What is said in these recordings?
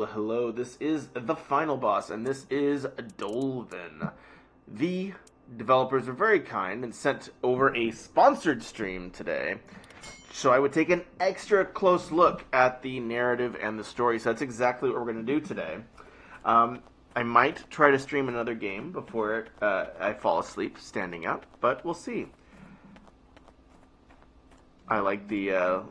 Well, hello, this is the final boss, and this is Dolven. The developers were very kind and sent over a sponsored stream today, so I would take an extra close look at the narrative and the story, so that's exactly what we're going to do today. I might try to stream another game before I fall asleep standing up, but we'll see. I like the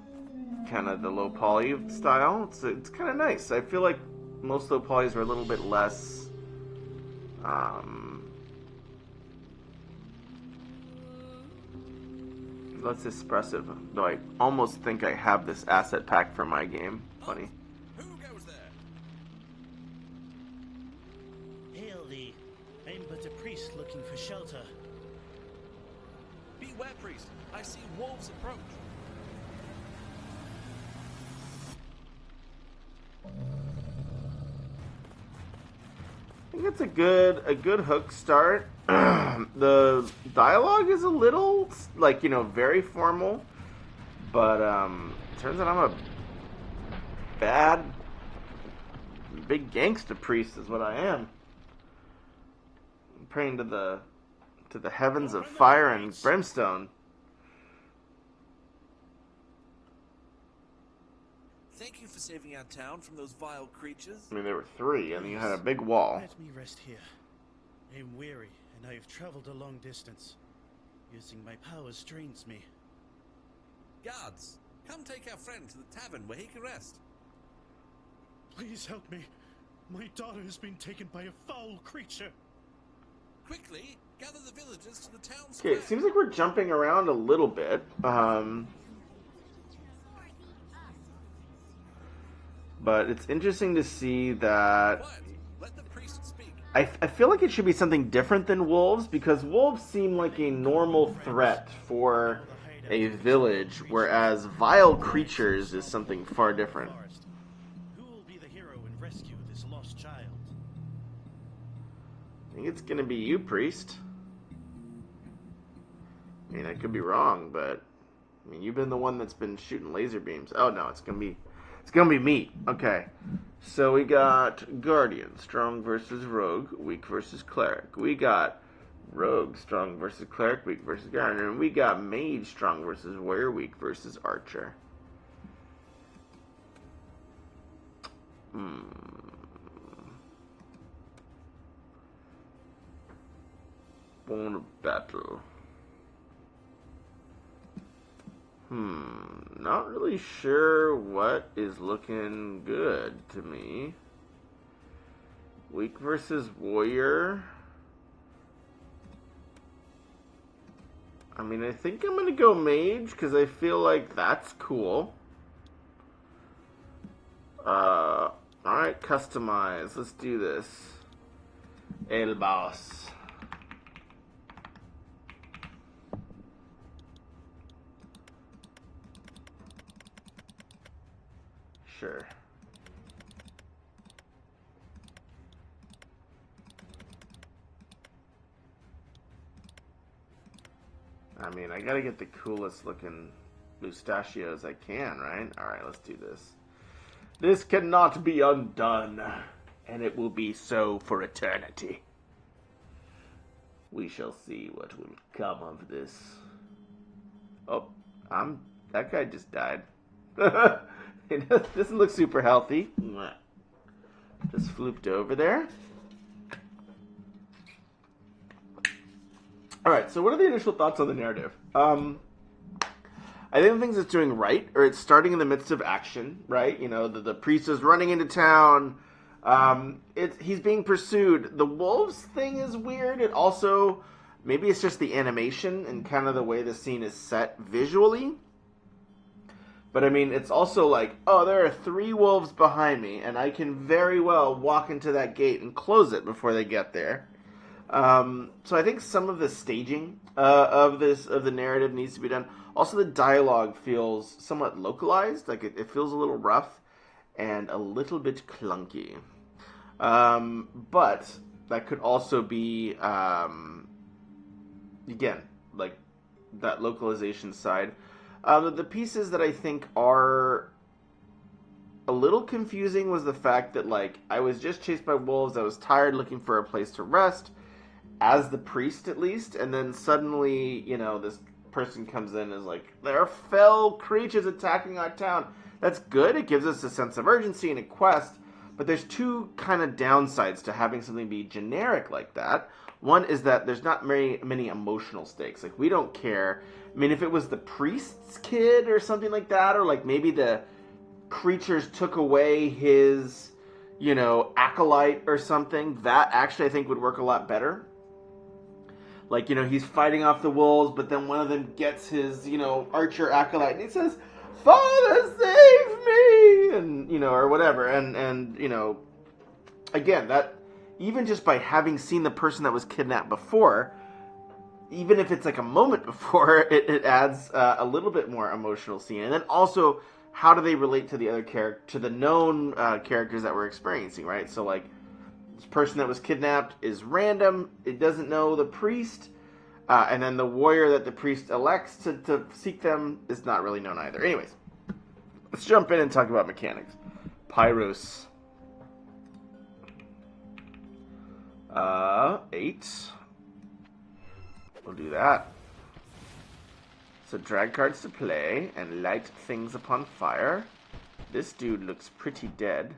kind of the low poly style. It's kind of nice. I feel like most low polys are a little bit less less expressive. Though I almost think I have this asset pack for my game. Funny. Who goes there? Hail thee. I'm but a priest looking for shelter. Beware, priest. I see wolves approach. I think it's a good hook start. The dialogue is a little very formal, but turns out I'm a bad big gangsta priest is what I am. I'm praying to the heavens of fire and brimstone. Thank you for saving our town from those vile creatures. I mean, there were three, and you had a big wall. Let me rest here. I'm weary, and I have traveled a long distance. Using my powers strains me. Guards, come take our friend to the tavern where he can rest. Please help me. My daughter has been taken by a foul creature. Quickly, gather the villagers to the town Okay, square. it seems like we're jumping around a little bit. But it's interesting to see that Quiet. Let the priest speak. I feel like it should be something different than wolves, because wolves seem like a normal threat for a village, whereas vile creatures is something far different. Who will be the hero and rescue this lost child? I think it's gonna be you, priest. I mean, I could be wrong, but I mean, you've been the one that's been shooting laser beams. Oh no, it's gonna be me. Okay. So we got Guardian, strong versus Rogue, weak versus Cleric. We got Rogue, strong versus Cleric, weak versus Guardian. And we got Mage, strong versus Warrior, weak versus Archer. Born of battle. Not really sure what is looking good to me. Weak versus Warrior. I mean, I think I'm gonna go Mage, because I feel like that's cool. Alright, customize. Let's do this. El boss. Sure. I mean, I gotta get the coolest looking mustachios I can, right? Alright, let's do this. This cannot be undone, and it will be so for eternity. We shall see what will come of this. Oh, that guy just died. It doesn't look super healthy. Just flooped over there. Alright, so what are the initial thoughts on the narrative? I think the things it's doing right, or it's starting in the midst of action, right? You know, the priest is running into town. He's being pursued. The wolves thing is weird. It also, maybe it's just the animation and kind of the way the scene is set visually. But I mean, it's also like, oh, there are 3 wolves behind me, and I can very well walk into that gate and close it before they get there. So I think some of the staging of the narrative needs to be done. Also, the dialogue feels somewhat localized, like it feels a little rough and a little bit clunky. But that could also be, again, like that localization side. The pieces that I think are a little confusing was the fact that, like, I was just chased by wolves. I was tired, looking for a place to rest, as the priest at least. And then suddenly, you know, this person comes in and is like, there are fell creatures attacking our town. That's good. It gives us a sense of urgency and a quest. But there's two kind of downsides to having something be generic like that. One is that there's not many emotional stakes. Like, we don't care. I mean, if it was the priest's kid or something like that, or like maybe the creatures took away his, you know, acolyte or something, that actually I think would work a lot better. Like, you know, he's fighting off the wolves, but then one of them gets his, you know, archer acolyte, and he says, "Father, save me!" And, you know, or whatever. And you know, again, that, even just by having seen the person that was kidnapped before, even if it's like a moment before, it adds a little bit more emotional scene. And then also, how do they relate to the other to the known characters that we're experiencing, right? So, like, this person that was kidnapped is random. It doesn't know the priest. And then the warrior that the priest elects to seek them is not really known either. Anyways, let's jump in and talk about mechanics. Pyros. 8. We'll do that. So drag cards to play and light things upon fire. This dude looks pretty dead.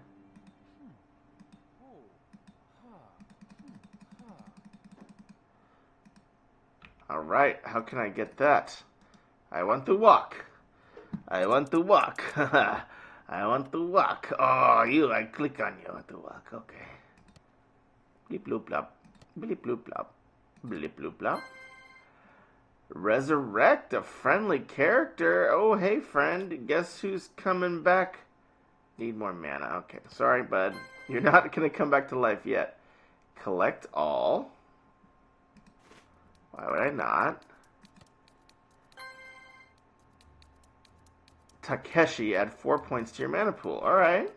Alright, how can I get that? I want to walk. I want to walk. I want to walk. Oh, I click on you. I want to walk. Okay. Bleep bloop blop. Bleep bloop blop. Bleep bloop blop. Resurrect a friendly character. Oh, hey, friend. Guess who's coming back? Need more mana. Okay, sorry, bud. You're not going to come back to life yet. Collect all. Why would I not? Takeshi, add 4 points to your mana pool. Alright.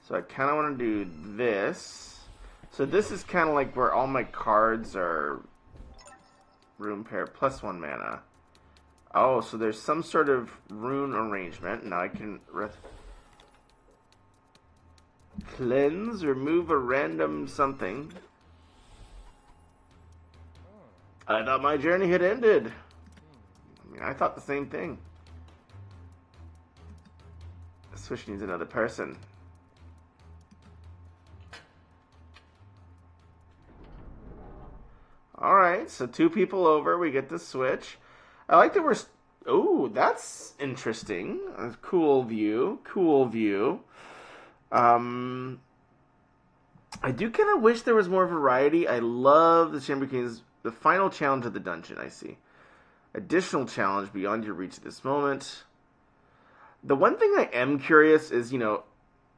So I kind of want to do this. So this is kind of like where all my cards are room pair plus 1 mana. Oh, so there's some sort of rune arrangement. Now I can cleanse, remove a random something. I thought my journey had ended. I mean, I thought the same thing. The Switch needs another person. Alright, so 2 people over. We get the Switch. I like that we're... Oh, that's interesting. A cool view. Cool view. I do kind of wish there was more variety. I love the Chamber King's... The final challenge of the dungeon, I see. Additional challenge beyond your reach at this moment. The one thing I am curious is, you know,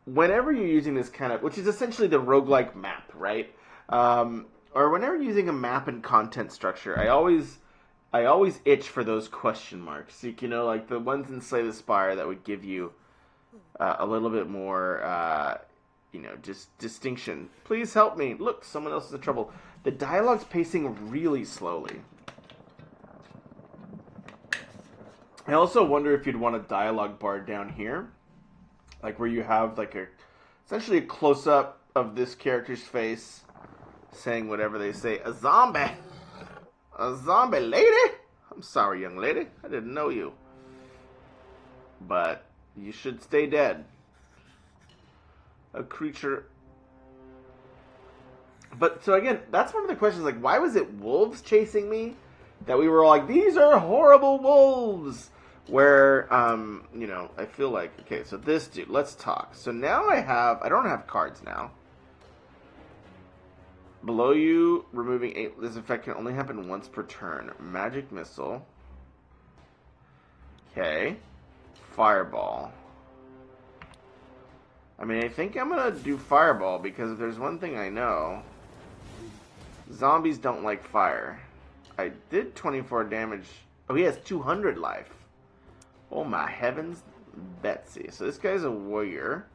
whenever you're using this kind of... Which is essentially the roguelike map, right? Or whenever you're using a map and content structure, I always itch for those question marks. You know, like the ones in Slay the Spire that would give you a little bit more... you know, just distinction. Please help me. Look, someone else is in trouble. The dialogue's pacing really slowly. I also wonder if you'd want a dialogue bar down here. Like where you have like essentially a close-up of this character's face saying whatever they say. A zombie! A zombie lady? I'm sorry, young lady. I didn't know you. But you should stay dead. A creature... But, so again, that's one of the questions, like, why was it wolves chasing me? That we were all like, these are horrible wolves! Where, you know, I feel like, okay, so this dude, let's talk. So now I don't have cards now. Below you, removing 8, this effect can only happen once per turn. Magic Missile. Okay. Fireball. I mean, I think I'm going to do Fireball, because if there's one thing I know, zombies don't like fire. I did 24 damage. Oh, he has 200 life. Oh my heavens, Betsy. So this guy's a warrior.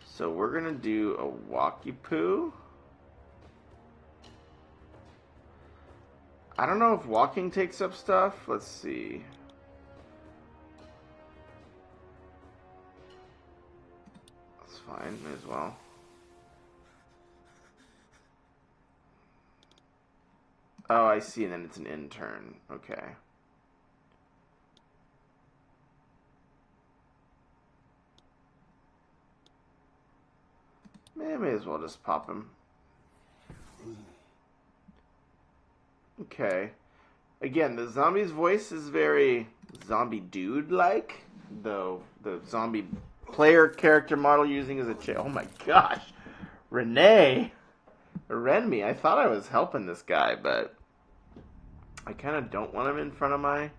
So we're going to do a Walkie Poo. I don't know if walking takes up stuff. Let's see. fine. May as well. Oh, I see. And then it's an intern. Okay. May as well just pop him. Okay. Again, the zombie's voice is very zombie dude-like, though the zombie player character model using as a chick. Oh my gosh. Renee. Renmi. I thought I was helping this guy, but I kind of don't want him in front of my...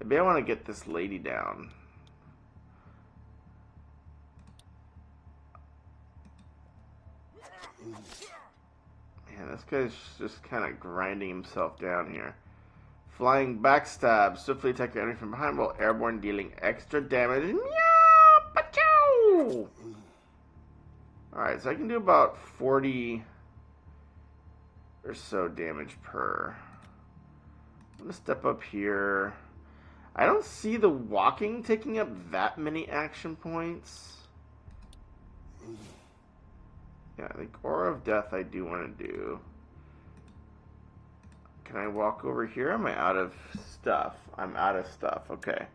Maybe I want to get this lady down. Man, this guy's just kind of grinding himself down here. Flying backstab. Swiftly attack the enemy from behind while airborne, dealing extra damage. Meow! Pachow! Alright, so I can do about 40 or so damage per. I'm going to step up here. I don't see the walking taking up that many action points. Yeah, I think Aura of Death I do want to do. Can I walk over here? Am I out of stuff? I'm out of stuff. Okay.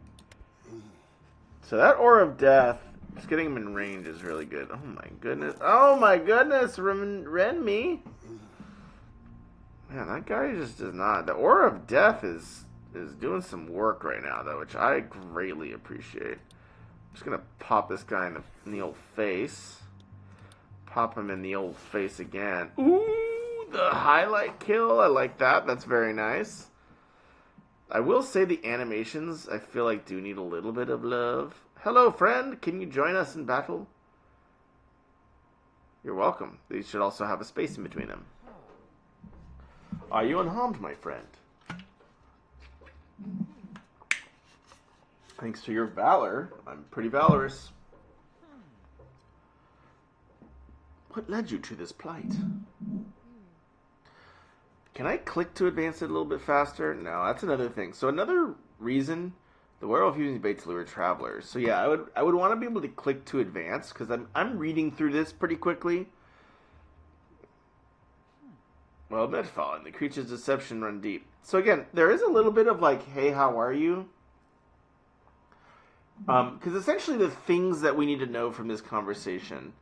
So that Aura of Death, just getting him in range is really good. Oh my goodness. Oh my goodness, Renmi. Man, that guy just does not. The Aura of Death is doing some work right now, though, which I greatly appreciate. I'm just going to pop this guy in the old face. Pop him in the old face again. Ooh, the highlight kill. I like that. That's very nice. I will say the animations, I feel like, do need a little bit of love. Hello, friend. Can you join us in battle? You're welcome. These should also have a space in between them. Are you unharmed, my friend? Thanks to your valor, I'm pretty valorous. What led you to this plight? Can I click to advance it a little bit faster? No, that's another thing. So another reason the werewolf using bait to lure travelers. So yeah, I would want to be able to click to advance because I'm reading through this pretty quickly. Well, Medfall and the creature's deception run deep. So again, there is a little bit of like, hey, how are you? Because essentially the things that we need to know from this conversation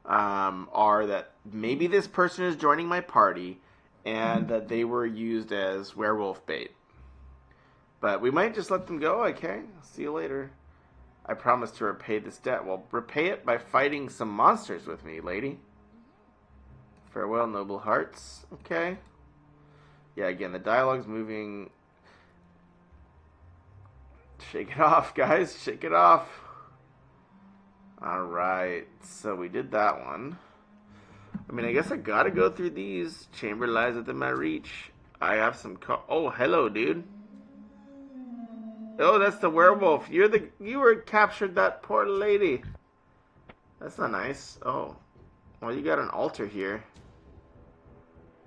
are that maybe this person is joining my party and that they were used as werewolf bait. But we might just let them go, okay? See you later. I promise to repay this debt. Well, repay it by fighting some monsters with me, lady. Farewell, noble hearts. Okay. Yeah, again, the dialogue's moving. Shake it off, guys. Shake it off. Alright, so we did that one. I mean, I guess I gotta go through these. Chamber lies within my reach. I have some... Oh, hello, dude. Oh, that's the werewolf. You were captured that poor lady. That's not nice. Oh. Well, you got an altar here.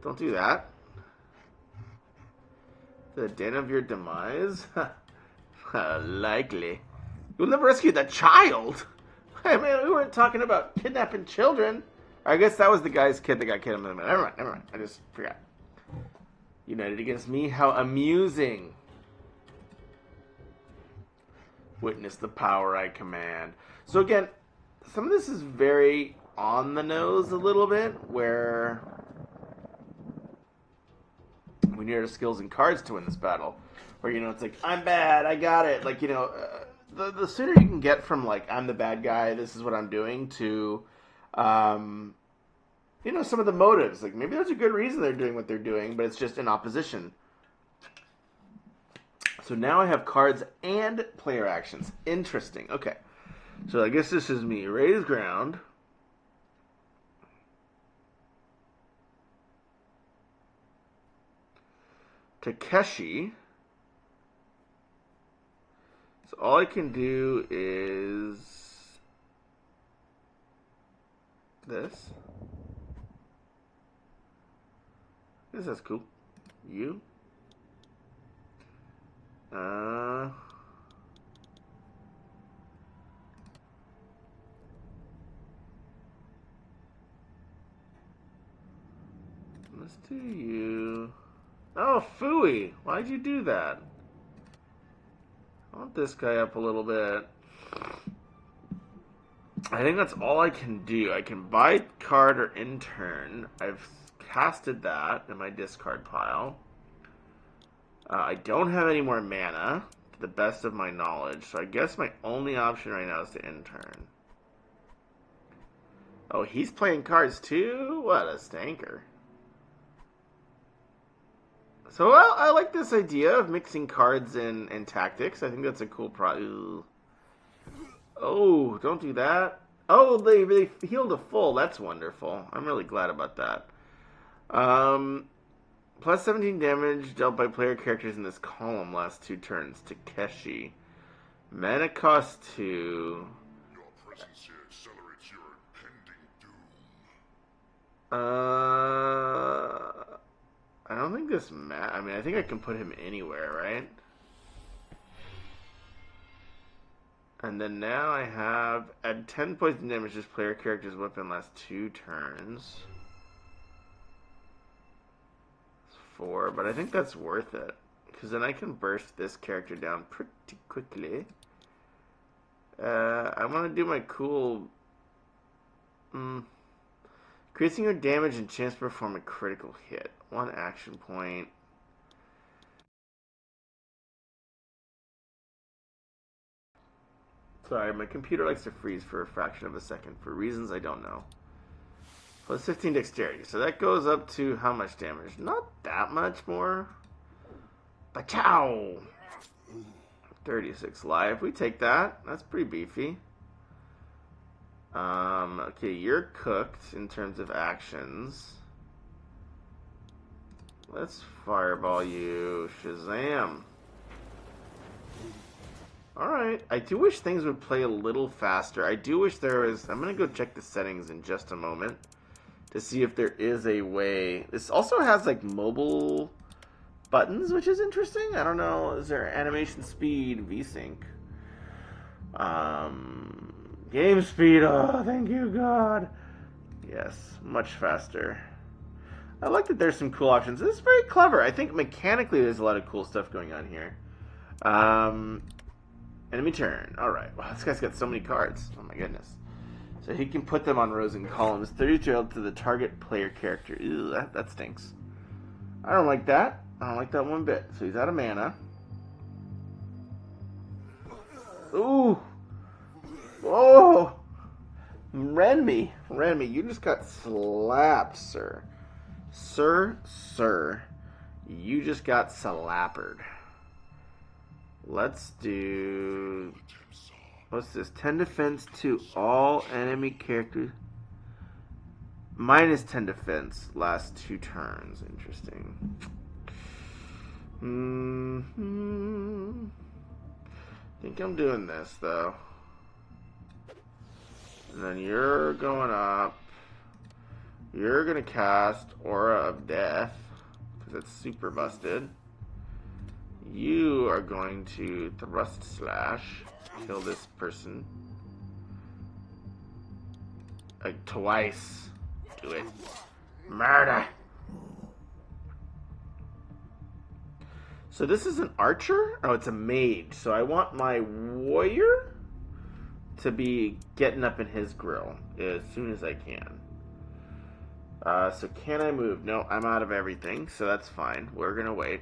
Don't do that. The den of your demise? Likely. You'll never rescue that child! Hey, man, we weren't talking about kidnapping children. I guess that was the guy's kid that got kidnapped. Never mind. I just forgot. United against me? How amusing. Witness the power I command. So again, some of this is very on the nose a little bit, where we need our skills and cards to win this battle. Where, you know, it's like, I'm bad, I got it. Like, you know, the sooner you can get from, like, I'm the bad guy, this is what I'm doing, to, you know, some of the motives. Like, maybe there's a good reason they're doing what they're doing, but it's just in opposition. So now I have cards and player actions. Interesting. Okay. So I guess this is me. Raise ground. Takeshi. So all I can do is this. This is cool. You. Let's do you. Oh, Fooey! Why'd you do that? I want this guy up a little bit. I think that's all I can do. I can buy card or intern. I've casted that in my discard pile. I don't have any more mana, to the best of my knowledge, so I guess my only option right now is to intern. Oh, he's playing cards too? What a stanker. So, well, I like this idea of mixing cards and tactics. I think that's a cool Oh, don't do that. Oh, they healed a full. That's wonderful. I'm really glad about that. Plus 17 damage dealt by player characters in this column last 2 turns. Takeshi. Mana cost 2. Your presence here accelerates your impending doom. I don't think this I mean, I think I can put him anywhere, right? And then now I have add 10 poison damage to player character's weapon last 2 turns. It's 4, but I think that's worth it. Because then I can burst this character down pretty quickly. I want to do my cool... Increasing your damage and chance to perform a critical hit. 1 action point. Sorry, my computer likes to freeze for a fraction of a second for reasons I don't know. Plus 15 dexterity. So that goes up to how much damage? Not that much more. Pachow! 36 life. We take that. That's pretty beefy. Okay, you're cooked in terms of actions. Let's fireball you. Shazam. Alright, I do wish things would play a little faster. I do wish there was... I'm going to go check the settings in just a moment to see if there is a way... This also has, like, mobile buttons, which is interesting. I don't know. Is there animation speed, VSync? Game speed. Oh, thank you, God. Yes, much faster. I like that there's some cool options. This is very clever. I think mechanically there's a lot of cool stuff going on here. Enemy turn. Alright. Wow, this guy's got so many cards. Oh my goodness. So he can put them on rows and columns. 32 to the target player character. Ew, that stinks. I don't like that. I don't like that one bit. So he's out of mana. Ooh. Oh. Renmi, you just got slapped, sir. Sir. You just got slappered. Let's do... What's this? 10 defense to all enemy characters. Minus 10 defense last 2 turns. Interesting. I think I'm doing this, though. And then you're going up. You're going to cast Aura of Death, because it's super busted. You are going to Thrust Slash. Kill this person. Like, twice. Do it. Murder! So this is an archer? Oh, it's a mage. So I want my warrior to be getting up in his grill as soon as I can. So can I move? No, I'm out of everything, so that's fine. We're going to wait.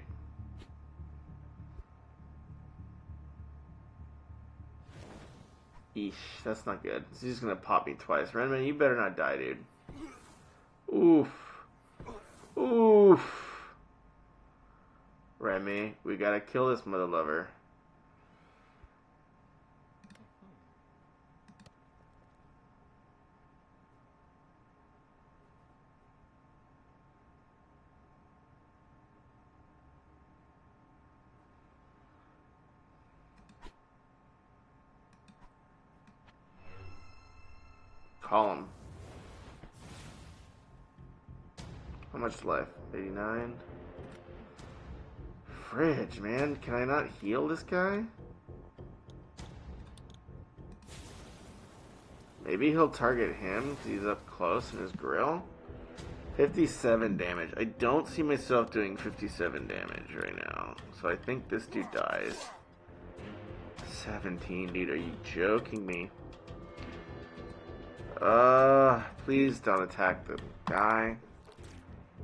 Eesh, that's not good. He's just going to pop me twice. Renman, you better not die, dude. Oof. Oof. Remy, we gotta kill this mother lover. Call him. How much life? 89? Fridge, man. Can I not heal this guy? Maybe he'll target him because he's up close in his grill. 57 damage. I don't see myself doing 57 damage right now. So I think this dude dies. 17, dude. Are you joking me? Please don't attack the guy.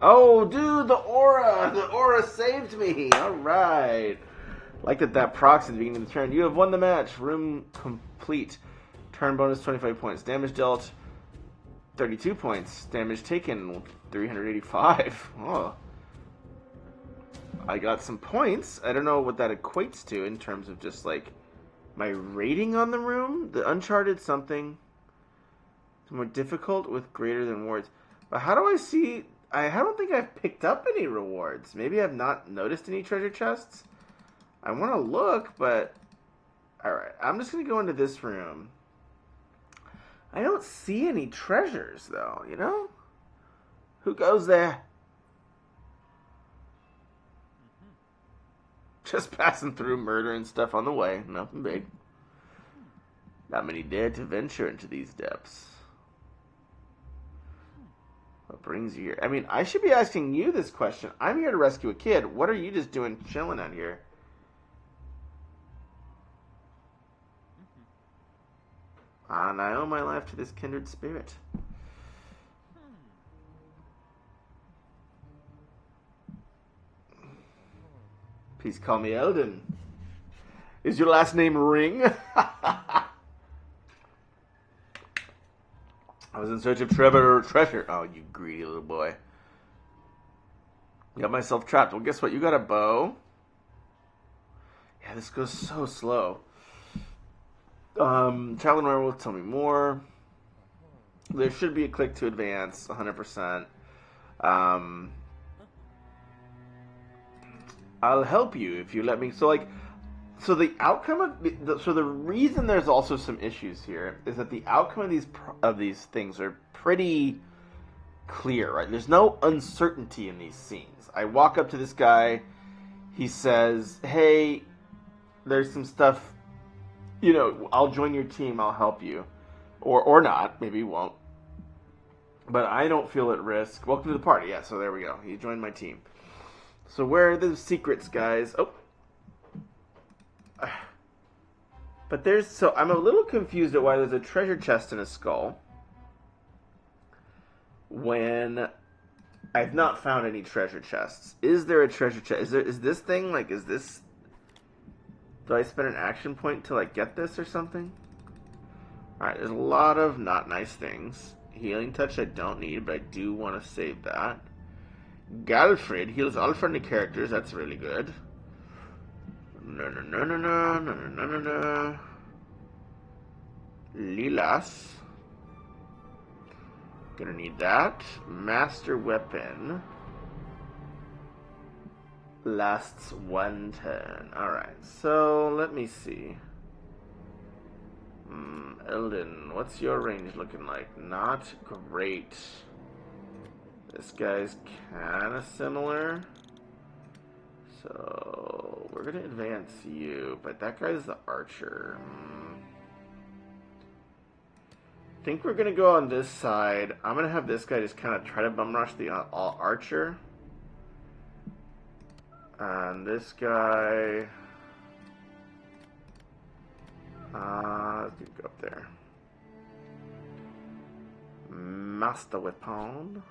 Oh, dude, the aura! The aura saved me! Alright. Like that procs at the beginning of the turn. You have won the match. Room complete. Turn bonus 25 points. Damage dealt 32 points. Damage taken 385. Oh. I got some points. I don't know what that equates to in terms of just like my rating on the room. The Uncharted something. It's more difficult with greater than rewards. But how do I see... I don't think I've picked up any rewards. Maybe I've not noticed any treasure chests. I want to look, but... Alright, I'm just going to go into this room. I don't see any treasures, though, you know? Who goes there? Just passing through, murder and stuff on the way. Nothing big. Not many dare to venture into these depths. What brings you here? I mean, I should be asking you this question. I'm here to rescue a kid. What are you just doing chilling out here? And I owe my life to this kindred spirit. Please call me Eldon. Is your last name Ring? I was in search of treasure. Oh, you greedy little boy. Got myself trapped. Well, guess what? You got a bow. Yeah, this goes so slow. Traveling Around will tell me more. There should be a click to advance, 100%. I'll help you if you let me. So the outcome of the reason there's also some issues here is that the outcome of these things are pretty clear, right? There's no uncertainty in these scenes. I walk up to this guy, he says, "Hey, there's some stuff, you know, I'll join your team, I'll help you." Or not, maybe he won't. But I don't feel at risk. Welcome to the party. Yeah, so there we go. He joined my team. So where are the secrets, guys? Oh. But I'm a little confused at why there's a treasure chest and a skull when I've not found any treasure chests. Is there a treasure chest? Is this thing, like, do I spend an action point to, like, get this or something? Alright, there's a lot of not nice things. Healing touch I don't need, but I do want to save that. Galfred heals all friendly characters, that's really good. No. Lilas. Gonna need that. Master weapon. Lasts 1 turn. Alright, so let me see. Eldon, what's your range looking like? Not great. This guy's kind of similar. So, we're going to advance you, but that guy's the archer. I think we're going to go on this side. I'm going to have this guy just kind of try to bum rush the archer. And this guy... let's go up there. Master weapon.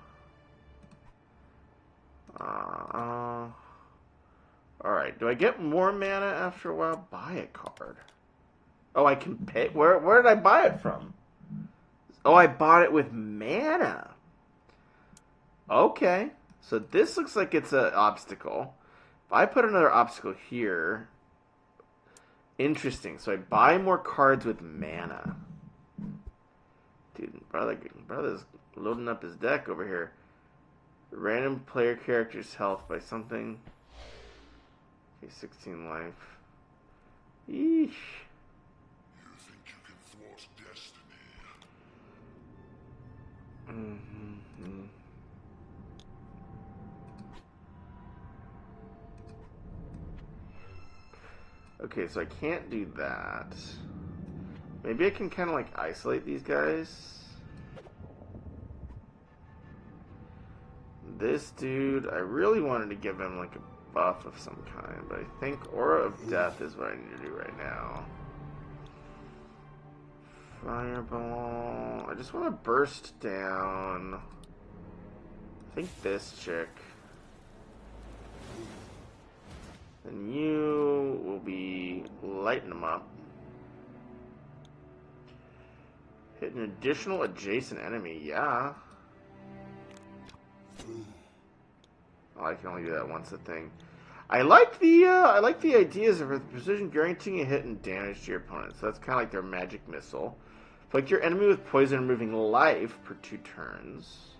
Alright, do I get more mana after a while? Buy a card. Oh, I can pay. Where did I buy it from? Oh, I bought it with mana. Okay. So this looks like it's an obstacle. If I put another obstacle here... Interesting. So I buy more cards with mana. Dude, brother's loading up his deck over here. Random player character's health by something. Okay, 16 life. Yeesh. You think you can thwart destiny? Okay, so I can't do that. Maybe I can kind of like isolate these guys. this dude, I really wanted to give him like a buff of some kind, but I think Aura of Death is what I need to do right now. Fireball. I just want to burst down. I think this chick. And you will be lighting them up. Hit an additional adjacent enemy, yeah. Oh, I can only do that once a thing. I like the ideas of precision guaranteeing a hit and damage to your opponent. So that's kind of like their magic missile. Inflict your enemy with poison, removing life per 2 turns.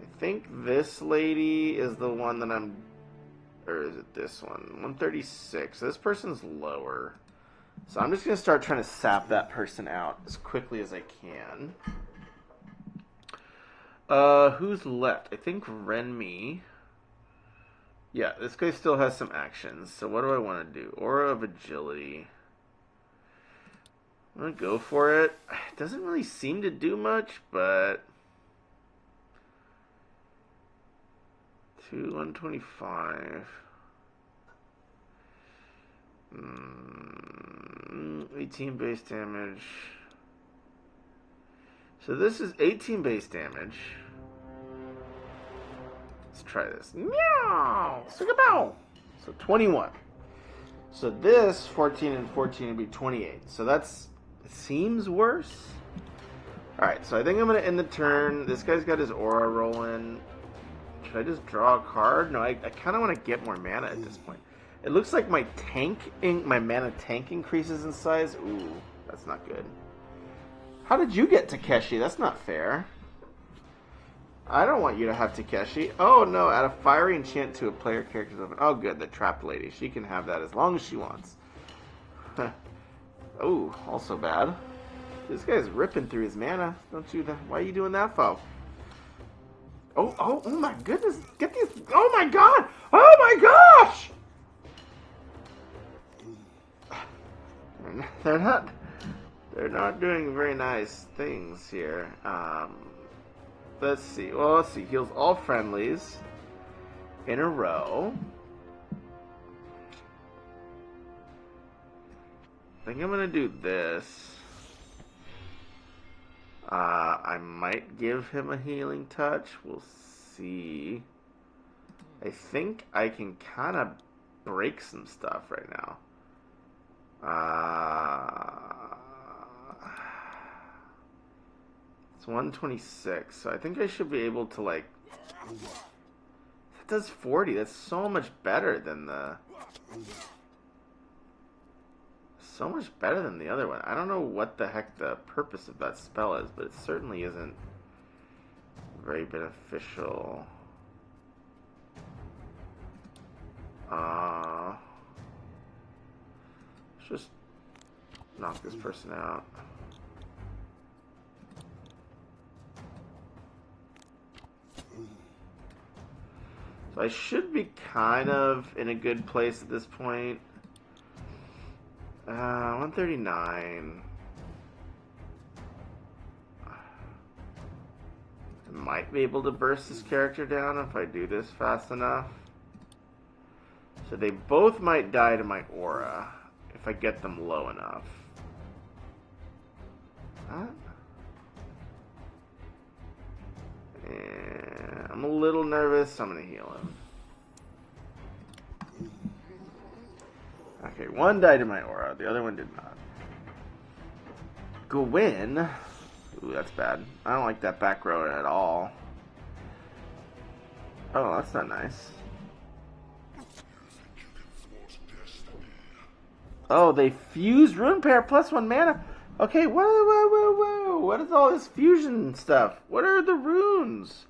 I think this lady is the one that I'm... Or is it this one? 136. So this person's lower. So I'm just going to start trying to sap that person out as quickly as I can. Who's left? I think Renmi. Yeah, this guy still has some actions. So what do I want to do? Aura of Agility. I'm going to go for it. It doesn't really seem to do much, but... 125. 18 base damage. So this is 18 base damage. Let's try this. Meow! Bow. So 21. So this 14 and 14 would be 28. So that's, it seems worse. Alright, so I think I'm going to end the turn. This guy's got his aura rolling. Should I just draw a card? No, I kind of want to get more mana at this point. It looks like my mana tank increases in size. Ooh, that's not good. How did you get Takeshi? That's not fair. I don't want you to have Takeshi. Oh no, add a fiery enchant to a player character's weapon. Oh good, the trapped lady. She can have that as long as she wants. Ooh, also bad. This guy's ripping through his mana. Don't you? Why are you doing that, foe? Oh my goodness! Get these! Oh my god! Oh my gosh! They're not doing very nice things here. Let's see. Well, let's see. Heals all friendlies in a row. I think I'm gonna do this. I might give him a healing touch. We'll see. I think I can kind of break some stuff right now. It's 126, so I think I should be able to, like... That does 40. That's so much better than the... So much better than the other one. I don't know what the heck the purpose of that spell is, but it certainly isn't very beneficial. Let's just knock this person out. So I should be kind of in a good place at this point. 139. I might be able to burst this character down if I do this fast enough. So they both might die to my aura if I get them low enough. And I'm a little nervous, so I'm going to heal him. Okay, one died in my aura, the other one did not. Gwyn. Ooh, that's bad. I don't like that back row at all. Oh, that's not nice. Oh, they fuse Rune Pair plus 1 mana. Okay, whoa. What is all this fusion stuff? What are the runes?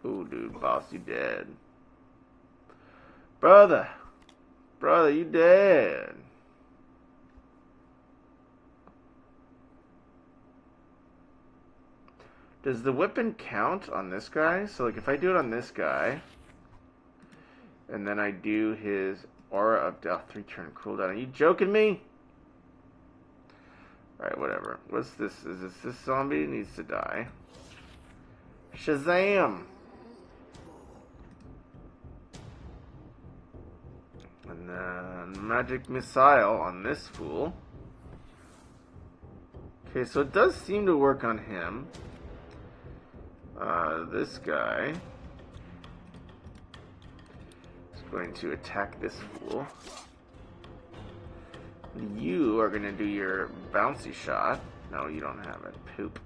Ooh, dude, boss, you dead. Brother, you dead. Does the weapon count on this guy? So, like, if I do it on this guy, and then I do his Aura of Death 3-turn cooldown, are you joking me? Alright, whatever. What's this? Is this zombie needs to die? Shazam! And then magic missile on this fool. Okay, so it does seem to work on him. This guy is going to attack this fool. You are going to do your bouncy shot. No, you don't have it. Poop.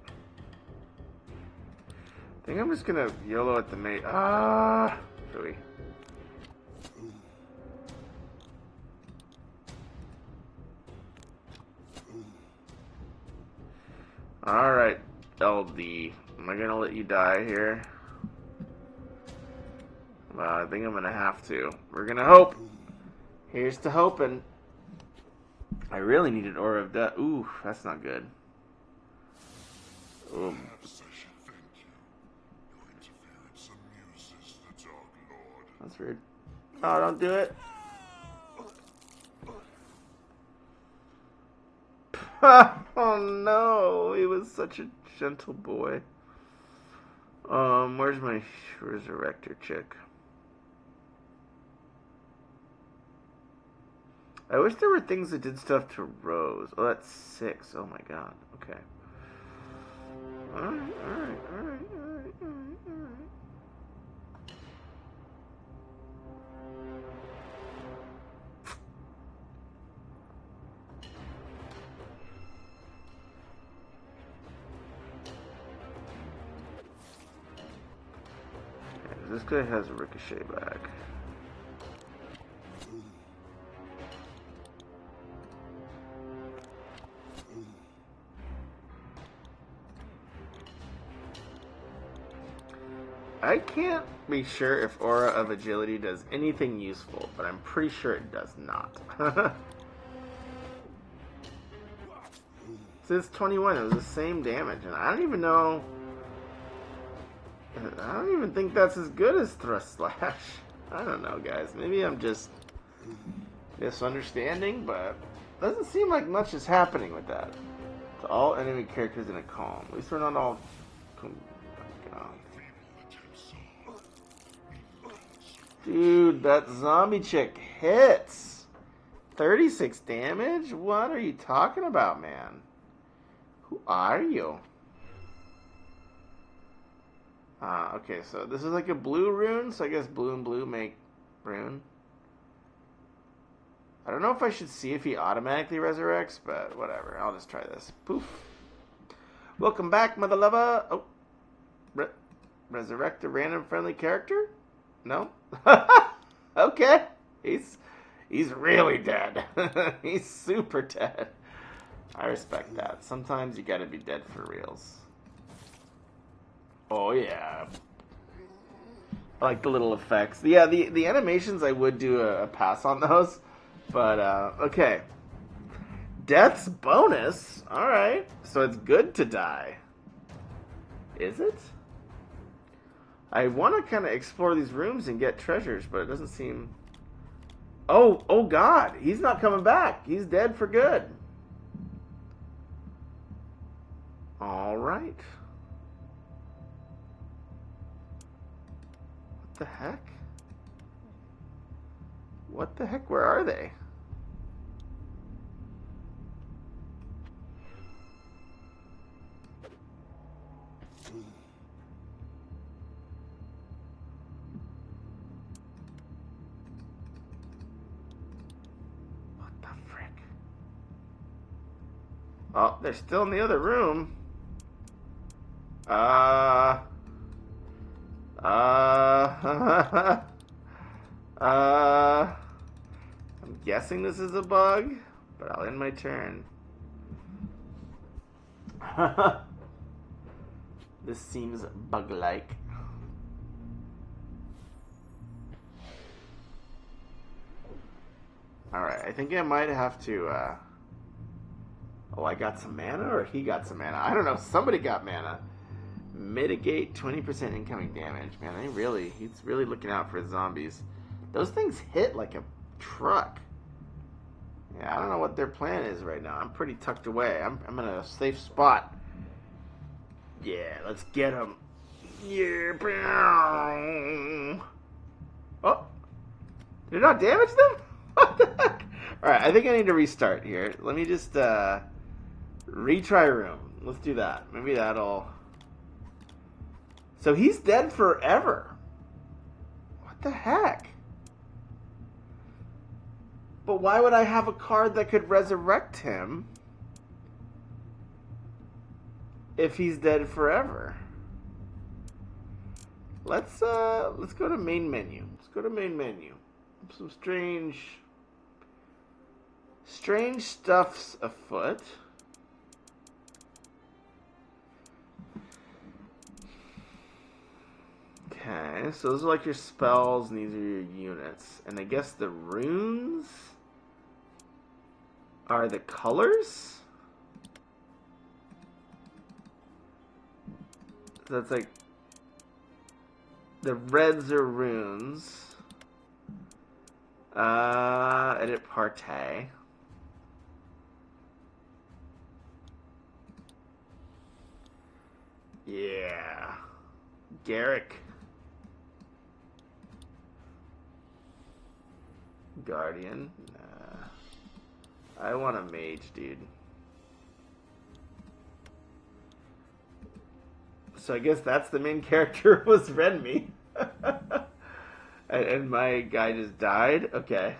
I think I'm just going to YOLO at the mate. Ah! Phooey. Alright, LD. Am I going to let you die here? Well, I think I'm going to have to. We're going to hope. Here's to hoping. I really need an Aura of Death. Ooh, that's not good. Ooh. Perhaps I should thank you. Your interference amuses the Dark Lord. That's weird. Oh, don't do it. Oh no, he was such a gentle boy. Where's my resurrector chick? I wish there were things that did stuff to Rose. Oh, that's 6. Oh my god. Okay. Alright. This guy has a ricochet back. I can't be sure if Aura of Agility does anything useful, but I'm pretty sure it does not. Since 21, it was the same damage, and I don't even know... I don't even think that's as good as Thrust Slash. I don't know, guys. Maybe I'm just misunderstanding, but doesn't seem like much is happening with that. To all enemy characters in a calm. At least we're not all... Oh my god. Dude, that zombie chick hits. 36 damage? What are you talking about, man? Who are you? Okay, so this is like a blue rune, so I guess blue and blue make rune. I don't know if I should see if he automatically resurrects, but whatever. I'll just try this. Poof. Welcome back, mother lover. Oh. Resurrect a random friendly character? No? Okay. He's really dead. He's super dead. I respect that. Sometimes you gotta be dead for reals. Oh yeah. I like the little effects. Yeah, the animations, I would do a pass on those. But, okay. Death's bonus? Alright. So it's good to die. Is it? I want to kind of explore these rooms and get treasures, but it doesn't seem... Oh god. He's not coming back. He's dead for good. Alright. What the heck? What the heck? Where are they? What the frick? Oh, they're still in the other room. I'm guessing this is a bug, but I'll end my turn. This seems bug-like. Alright, I think I might have to, Oh, I got some mana, or he got some mana? I don't know, somebody got mana. Mitigate 20% incoming damage. Man, he's really looking out for his zombies. Those things hit like a truck. Yeah, I don't know what their plan is right now. I'm pretty tucked away. I'm in a safe spot. Yeah, let's get him. Yeah. Oh, did it not damage them? What the heck? Alright, I think I need to restart here. Let me just retry room. Let's do that. Maybe that'll... So he's dead forever. What the heck? But why would I have a card that could resurrect him if he's dead forever? Let's go to main menu. Let's go to main menu. Some strange stuff's afoot. Okay, so those are like your spells, and these are your units. And I guess the runes are the colors? So that's like... The reds are runes. Edit Partay. Yeah. Garrick. Guardian. Nah. I want a mage, dude. So I guess that's the main character was Renmi. and my guy just died? Okay.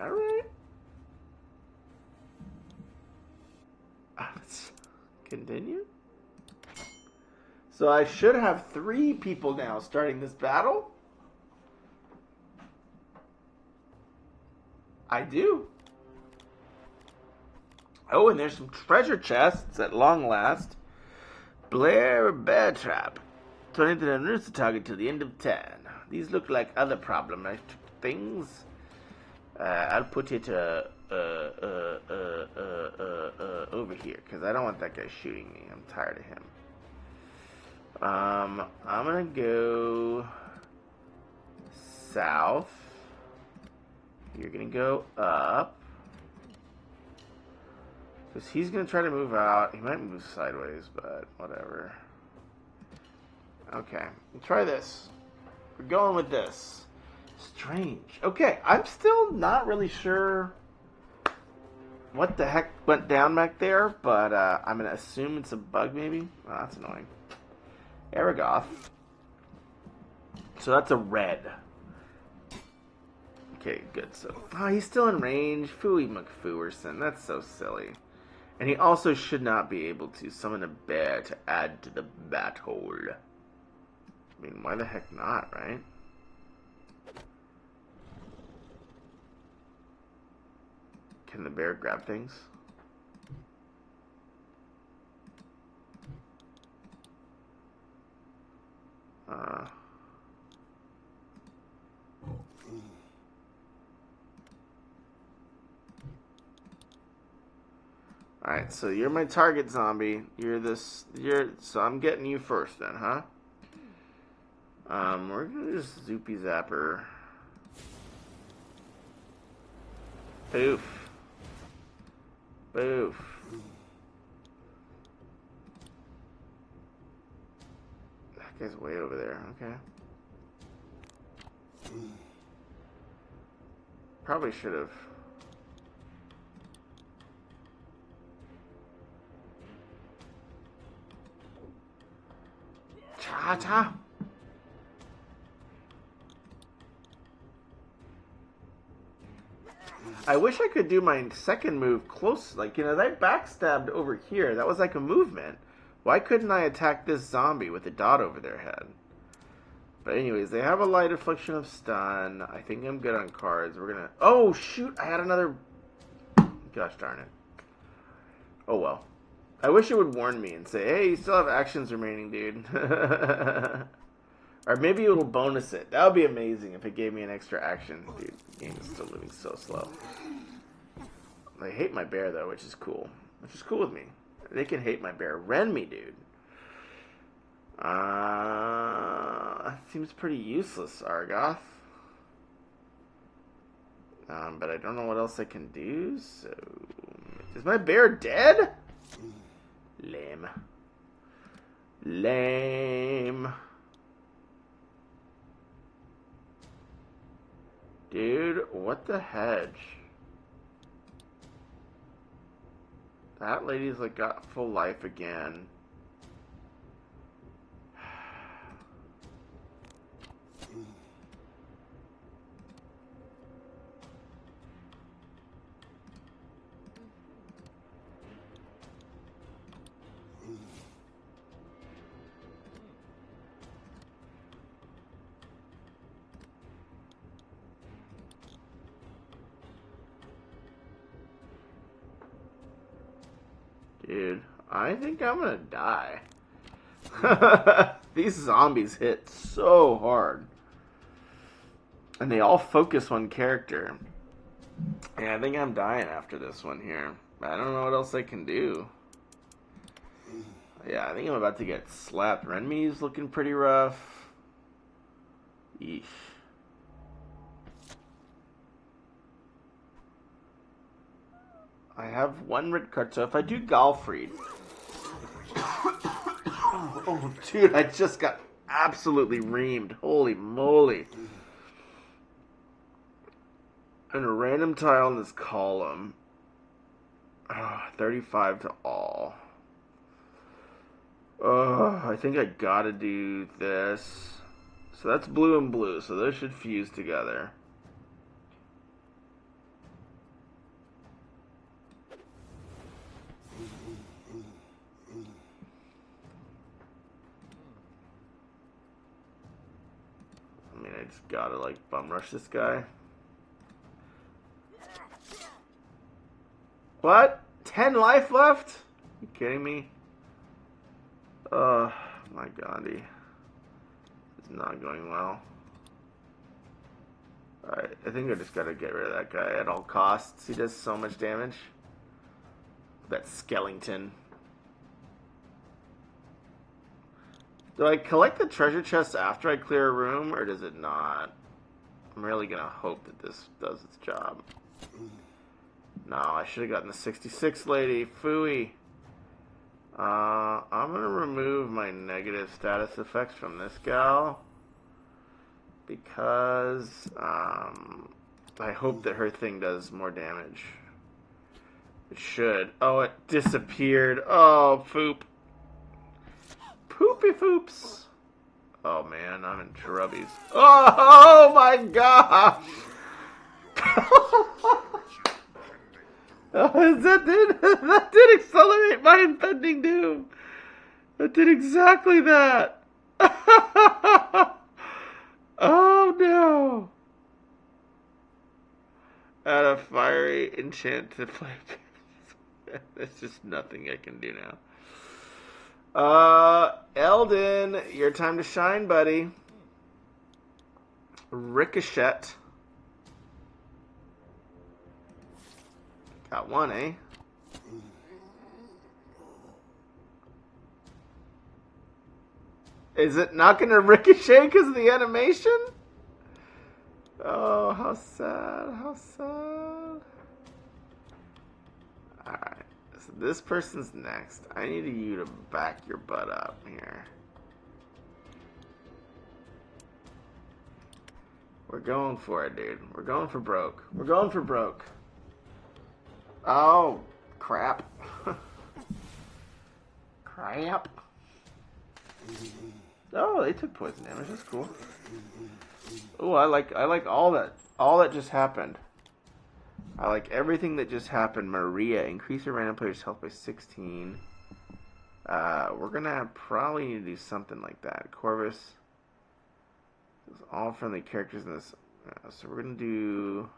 Alright. Let's continue. So I should have 3 people now starting this battle. I do. Oh, and there's some treasure chests at long last. Blair Bear Trap. Turn into the nurse target till the end of turn. These look like other problematic things. I'll put it over here because I don't want that guy shooting me. I'm tired of him. I'm gonna go south. You're gonna go up. Because he's going to try to move out. He might move sideways, but whatever. Okay. We'll try this. We're going with this. Strange. Okay. I'm still not really sure what the heck went down back there, but I'm going to assume it's a bug maybe. Oh, that's annoying. Aragoth. So that's a red. Okay, good. So, oh, he's still in range. Fooey McFooerson. That's so silly. And he also should not be able to summon a bear to add to the bat hole. I mean, why the heck not, right? Can the bear grab things? Alright, so you're my target zombie. So I'm getting you first then, huh? We're gonna just Zoopy Zapper. Boof. Boof. That guy's way over there, okay. Probably should have. Cha-cha. I wish I could do my second move close. Like, you know, that backstabbed over here. That was like a movement. Why couldn't I attack this zombie with a dot over their head? But anyways, they have a light affliction of stun. I think I'm good on cards. We're gonna... Oh, shoot! I had another... Gosh darn it. Oh, well. I wish it would warn me and say, hey, you still have actions remaining, dude. Or maybe it'll bonus it. That would be amazing if it gave me an extra action. Dude, the game is still moving so slow. They hate my bear, though, which is cool. Which is cool with me. They can hate my bear. Rend me, dude. That seems pretty useless, Argoth. But I don't know what else I can do, so... Is my bear dead? Lame. Lame. Dude, what the hedge? That lady's like got full life again. Dude, I think I'm gonna die. These zombies hit so hard. And they all focus one character. Yeah, I think I'm dying after this one here. I don't know what else I can do. Yeah, I think I'm about to get slapped. Renmi's looking pretty rough. Yeesh. I have one red card, so if I do Galfried... Oh, dude, I just got absolutely reamed. Holy moly. And a random tile in this column. 35 to all. I think I gotta do this. So that's blue and blue, so those should fuse together. I mean, I just gotta, like, bum rush this guy. What? 10 life left? You kidding me? Oh, my Gandhi. It's not going well. Alright, I think I just gotta get rid of that guy at all costs. He does so much damage. That skeleton. Do I collect the treasure chest after I clear a room, or does it not? I'm really gonna hope that this does its job. No, I should have gotten the 66 lady. Phooey. I'm gonna remove my negative status effects from this gal. Because, I hope that her thing does more damage. It should. Oh, it disappeared. Oh, poop. Poopy poops. Oh, man, I'm in trubbies. Oh my gosh! Oh, that did accelerate my impending doom. That did exactly that. Oh no. Add a fiery enchant to play. There's just nothing I can do now. Eldon, your time to shine, buddy. Ricochet. Got one, eh? Is it not going to ricochet because of the animation? Oh, how sad. How sad. Alright. So this person's next. I need you to back your butt up here. We're going for it, dude. We're going for broke. We're going for broke. Oh, crap. Crap. Oh, they took poison damage. That's cool. Oh, I like all that just happened. I like everything that just happened. Maria, increase your random player's health by 16. We're gonna probably need to do something like that. Corvus. It's all friendly characters in this. So we're gonna do.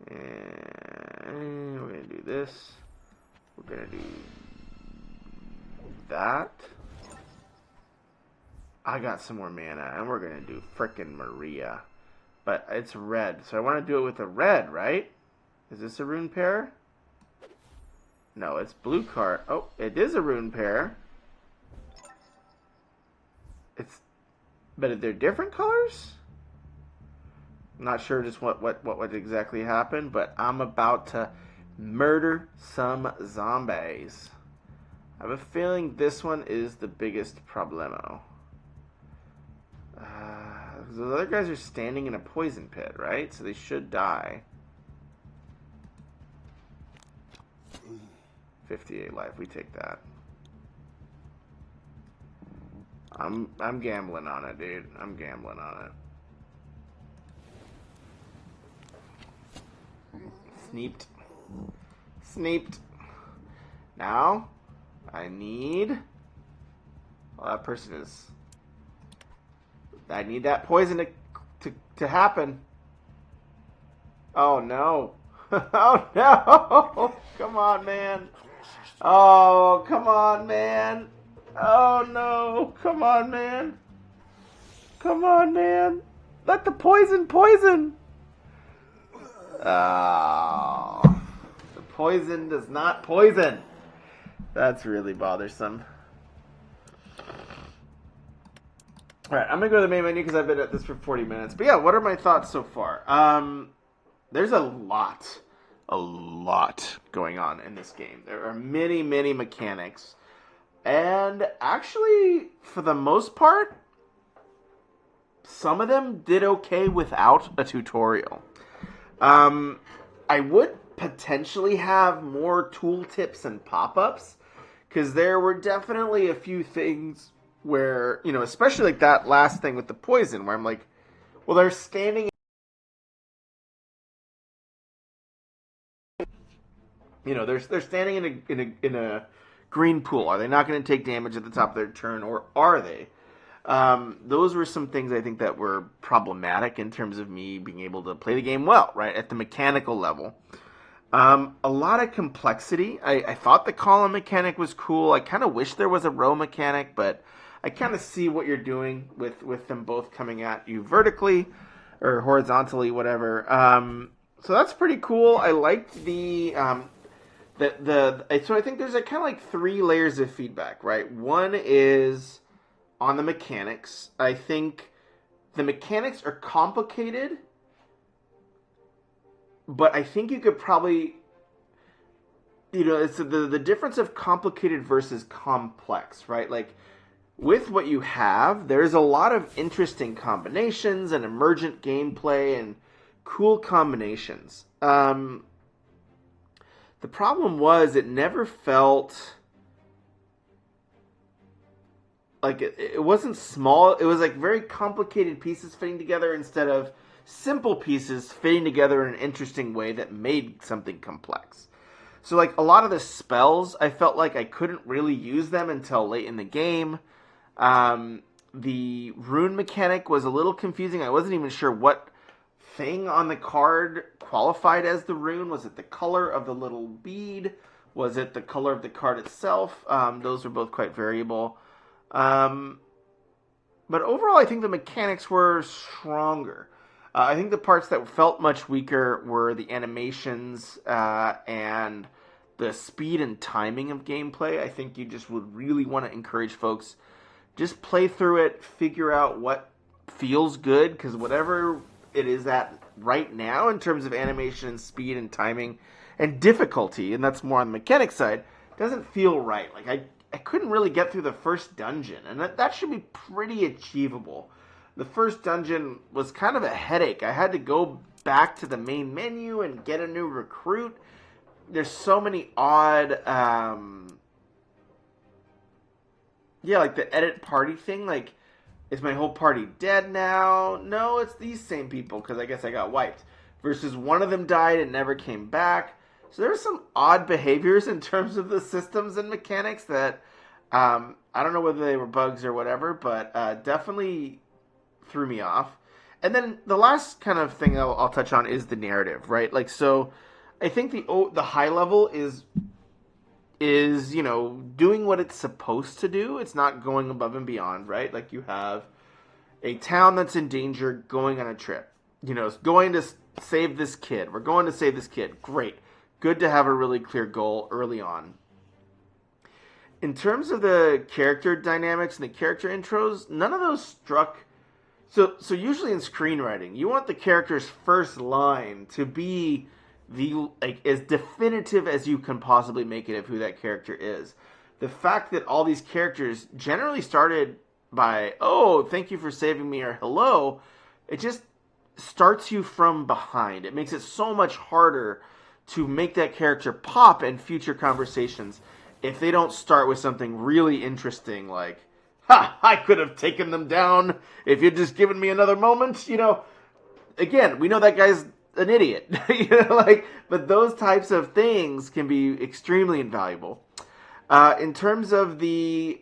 And we're gonna do this. We're gonna do that. I got some more mana, and we're gonna do frickin' Maria. But it's red, so I want to do it with a red, right? Is this a rune pair? No, it's blue card. Oh, it is a rune pair. But they're different colors? I'm not sure just what would exactly happen, but I'm about to murder some zombies. I have a feeling this one is the biggest problemo. The other guys are standing in a poison pit, right? So they should die. 58 life, we take that. I'm gambling on it, dude. I'm gambling on it. Sneeped. Sneeped. Now, I need... Well, that person is... I need that poison to happen. Oh, no. Oh, no. Come on, man. Oh, come on, man. Oh, no. Come on, man. Come on, man. Let the poison. Oh. The poison does not poison. That's really bothersome. Alright, I'm going to go to the main menu because I've been at this for 40 minutes. But yeah, what are my thoughts so far? There's a lot going on in this game. There are many mechanics. And actually, for the most part, some of them did okay without a tutorial. I would potentially have more tooltips and pop-ups, because there were definitely a few things where, you know, especially like that last thing with the poison, where I'm like, well, they're standing, you know, they're standing in a green pool. Are they not going to take damage at the top of their turn, or are they? Those were some things I think that were problematic in terms of me being able to play the game well, right, at the mechanical level. A lot of complexity. I thought the column mechanic was cool. I kind of wish there was a row mechanic, but I kind of see what you're doing with them both coming at you vertically or horizontally, whatever. So that's pretty cool. I liked so I think there's kind of like 3 layers of feedback, right? One is on the mechanics. I think the mechanics are complicated, but I think you could probably, you know, it's the difference of complicated versus complex, right? Like, with what you have, there's a lot of interesting combinations and emergent gameplay and cool combinations. The problem was it never felt like it wasn't small. It was like very complicated pieces fitting together instead of simple pieces fitting together in an interesting way that made something complex. So like a lot of the spells, I felt like I couldn't really use them until late in the game. The rune mechanic was a little confusing. I wasn't even sure what thing on the card qualified as the rune. Was it the color of the little bead? Was it the color of the card itself? Those were both quite variable. But overall, I think the mechanics were stronger. I think the parts that felt much weaker were the animations and the speed and timing of gameplay. I think you just would really want to encourage folks, just play through it, figure out what feels good, because whatever it is at right now in terms of animation and speed and timing and difficulty, and that's more on the mechanic side, doesn't feel right. Like I couldn't really get through the first dungeon, and that should be pretty achievable. The first dungeon was kind of a headache. I had to go back to the main menu and get a new recruit. There's so many odd, like the edit party thing. Like, is my whole party dead now? No, it's these same people, because I guess I got wiped. Versus one of them died and never came back. So there's some odd behaviors in terms of the systems and mechanics that I don't know whether they were bugs or whatever, but definitely threw me off. And then the last kind of thing I'll touch on is the narrative, right? Like, so I think the high level is you know, doing what it's supposed to do. It's not going above and beyond, right? Like, you have a town that's in danger going on a trip. You know, going to save this kid. We're going to save this kid. Great. Good to have a really clear goal early on. In terms of the character dynamics and the character intros, none of those struck So usually in screenwriting, you want the character's first line to be the like as definitive as you can possibly make it of who that character is. The fact that all these characters generally started by "Oh, thank you for saving me" or "Hello," it just starts you from behind. It makes it so much harder to make that character pop in future conversations if they don't start with something really interesting like, "Ha, I could have taken them down if you'd just given me another moment." Again, we know that guy's an idiot. But those types of things can be extremely invaluable. In terms of the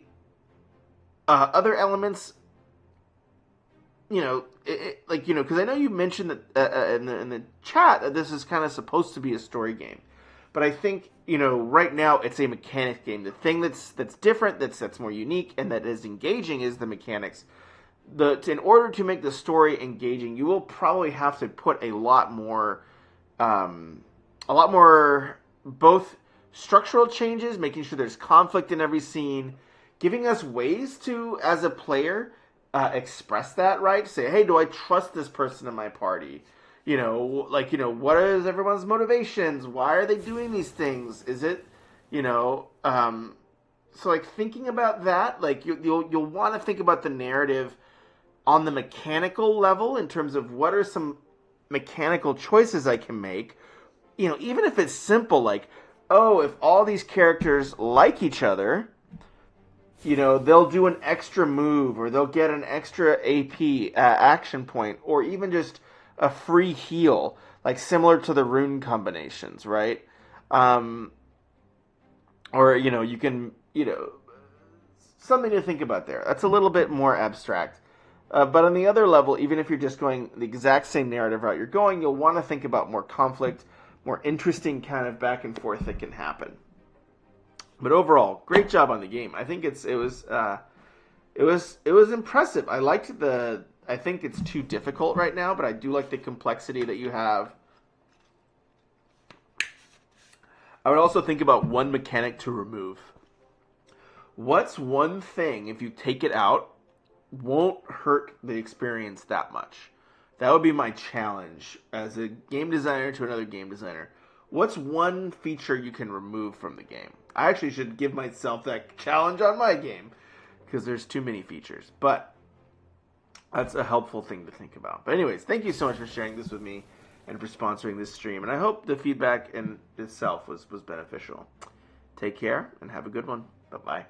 other elements, because I know you mentioned that in the chat that this is kind of supposed to be a story game, but I think right now it's a mechanics game. The thing that's different, that's more unique, and that is engaging is the mechanics. In order to make the story engaging, you will probably have to put a lot more both structural changes, making sure there's conflict in every scene, giving us ways to, as a player, express that, right? Say, hey, do I trust this person in my party? What is everyone's motivations? Why are they doing these things? Is it, so thinking about that, you'll want to think about the narrative on the mechanical level in terms of what are some mechanical choices I can make. Even if it's simple, if all these characters like each other, they'll do an extra move, or they'll get an extra AP action point, or even just a free heal, similar to the rune combinations, right? Or you can something to think about there. That's a little bit more abstract. But on the other level, even if you're just going the exact same narrative route you're going, you'll want to think about more conflict, more interesting kind of back and forth that can happen. But overall, great job on the game. I think it was impressive. I think it's too difficult right now, but I do like the complexity that you have. I would also think about one mechanic to remove. What's one thing, if you take it out, won't hurt the experience that much? That would be my challenge as a game designer to another game designer. What's one feature you can remove from the game? I actually should give myself that challenge on my game, because there's too many features. But that's a helpful thing to think about. But anyways, thank you so much for sharing this with me and for sponsoring this stream. And I hope the feedback in itself was beneficial. Take care and have a good one. Bye-bye.